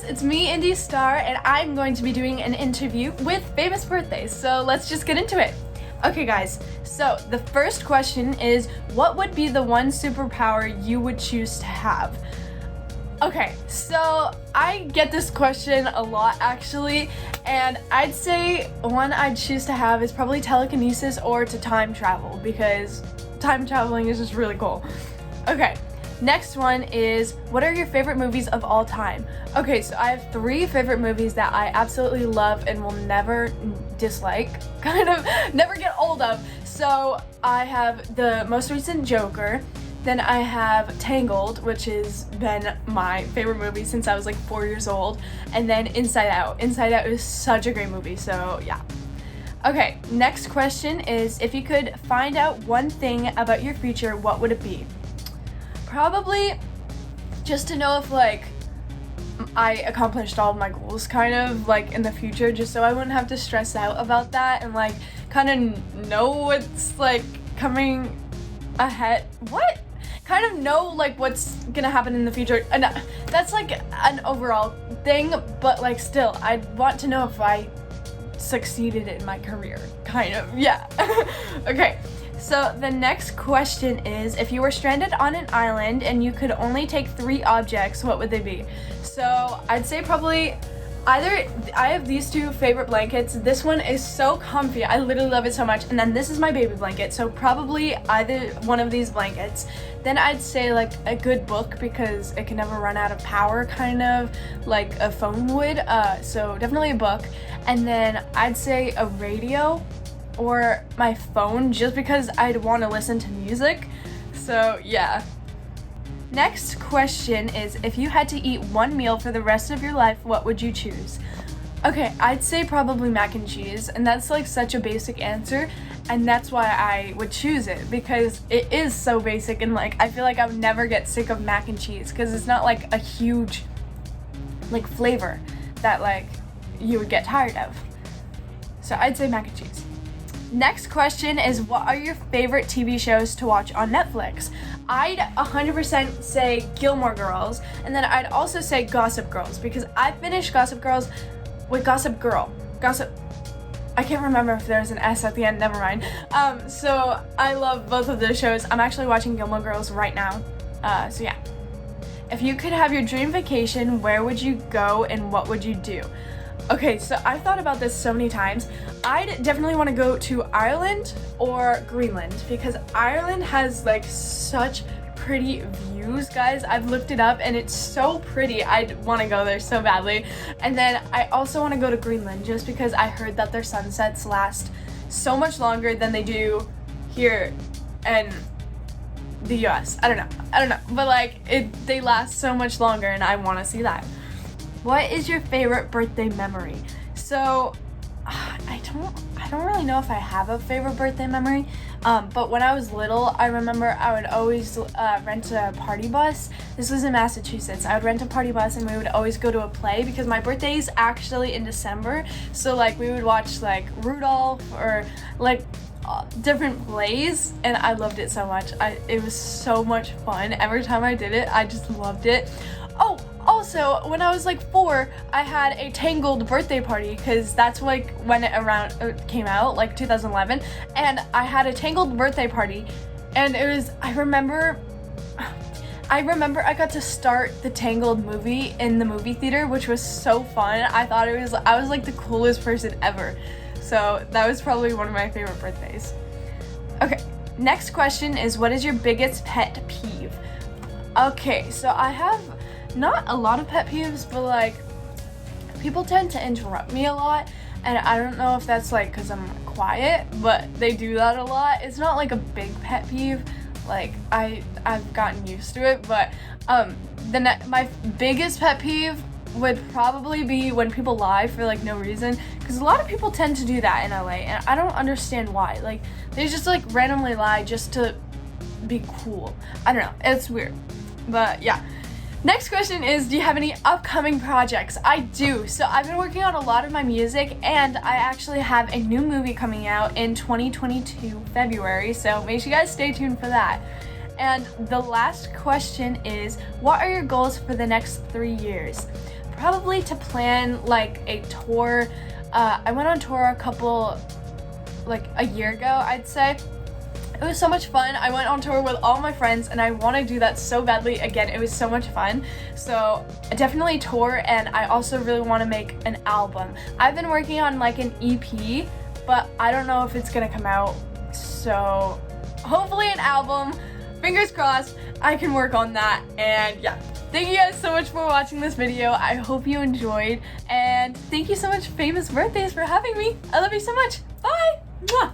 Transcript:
it's me, Indi Star, and I'm going to be doing an interview with famous birthdays, so let's just get into it. Okay guys, so the first question is, what would be the one superpower you would choose to have? Okay, so I get this question a lot actually, and I'd say one I'd choose to have is probably telekinesis or to time travel, because time traveling is just really cool. Okay. Next one is, what are your favorite movies of all time? Okay, so I have 3 favorite movies that I absolutely love and will never dislike, never get old of. So I have the most recent Joker, then I have Tangled, which has been my favorite movie since I was like 4 years old, and then Inside Out. Inside Out is such a great movie, so yeah. Okay, next question is, if you could find out one thing about your future, what would it be? Probably just to know if like I accomplished all of my goals kind of like in the future, just so I wouldn't have to stress out about that and like kind of know what's like coming ahead. What? Kind of know like what's gonna happen in the future, and that's like an overall thing, but like still I'd want to know if I succeeded in my career, kind of, yeah. Okay. So the next question is, if you were stranded on an island and you could only take 3 objects, what would they be? So I'd say probably either, I have these 2 favorite blankets. This one is so comfy, I literally love it so much, and then this is my baby blanket, so probably either one of these blankets. Then I'd say like a good book, because it can never run out of power, kind of like a phone would, so definitely a book. And then I'd say a radio or my phone, just because I'd want to listen to music. So yeah. Next question is, if you had to eat one meal for the rest of your life, what would you choose? Okay, I'd say probably mac and cheese, and that's like such a basic answer, and that's why I would choose it, because it is so basic, and like I feel like I would never get sick of mac and cheese, because it's not like a huge like flavor that like you would get tired of. So I'd say mac and cheese. Next question is, what are your favorite TV shows to watch on Netflix? I'd 100% say Gilmore Girls, and then I'd also say Gossip Girls, because I finished Gossip Girls with Gossip Girl. I can't remember if there's an S at the end, never mind. So I love both of those shows. I'm actually watching Gilmore Girls right now, so yeah. If you could have your dream vacation, where would you go and what would you do? Okay, so I've thought about this so many times. I'd definitely want to go to Ireland or Greenland, because Ireland has like such pretty views, guys. I've looked it up and it's so pretty. I'd want to go there so badly. And then I also want to go to Greenland, just because I heard that their sunsets last so much longer than they do here in the US. I don't know, but like they last so much longer, and I want to see that. What is your favorite birthday memory? So I don't really know if I have a favorite birthday memory, but when I was little, I remember I would always rent a party bus. This was in Massachusetts. I would rent a party bus and we would always go to a play, because my birthday is actually in December, so like we would watch like Rudolph or like different plays, and I loved it so much. It was so much fun. Every time I did it, I just loved it. Oh, also, when I was like 4, I had a Tangled birthday party, because that's like when it came out, like 2011, and I had a Tangled birthday party, and it was, I remember I got to start the Tangled movie in the movie theater, which was so fun. I was like the coolest person ever. So that was probably one of my favorite birthdays. Okay, next question is, what is your biggest pet peeve? Okay, so I have not a lot of pet peeves, but like people tend to interrupt me a lot, and I don't know if that's like because I'm quiet, but they do that a lot. It's not like a big pet peeve, like I've gotten used to it, but my biggest pet peeve would probably be when people lie for like no reason, because a lot of people tend to do that in LA, and I don't understand why. Like they just like randomly lie just to be cool. I don't know, it's weird, but yeah. Next question is, do you have any upcoming projects? I do. So I've been working on a lot of my music, and I actually have a new movie coming out in 2022 February, so make sure you guys stay tuned for that. And the last question is, what are your goals for the next 3 years? Probably to plan like a tour. I went on tour a year ago, I'd say. It was so much fun. I went on tour with all my friends and I want to do that so badly again. It was so much fun. So definitely tour, and I also really want to make an album. I've been working on like an EP, but I don't know if it's gonna come out. So hopefully an album. Fingers crossed, I can work on that. And yeah, thank you guys so much for watching this video. I hope you enjoyed, and thank you so much, Famous Birthdays, for having me. I love you so much. Bye. Mwah.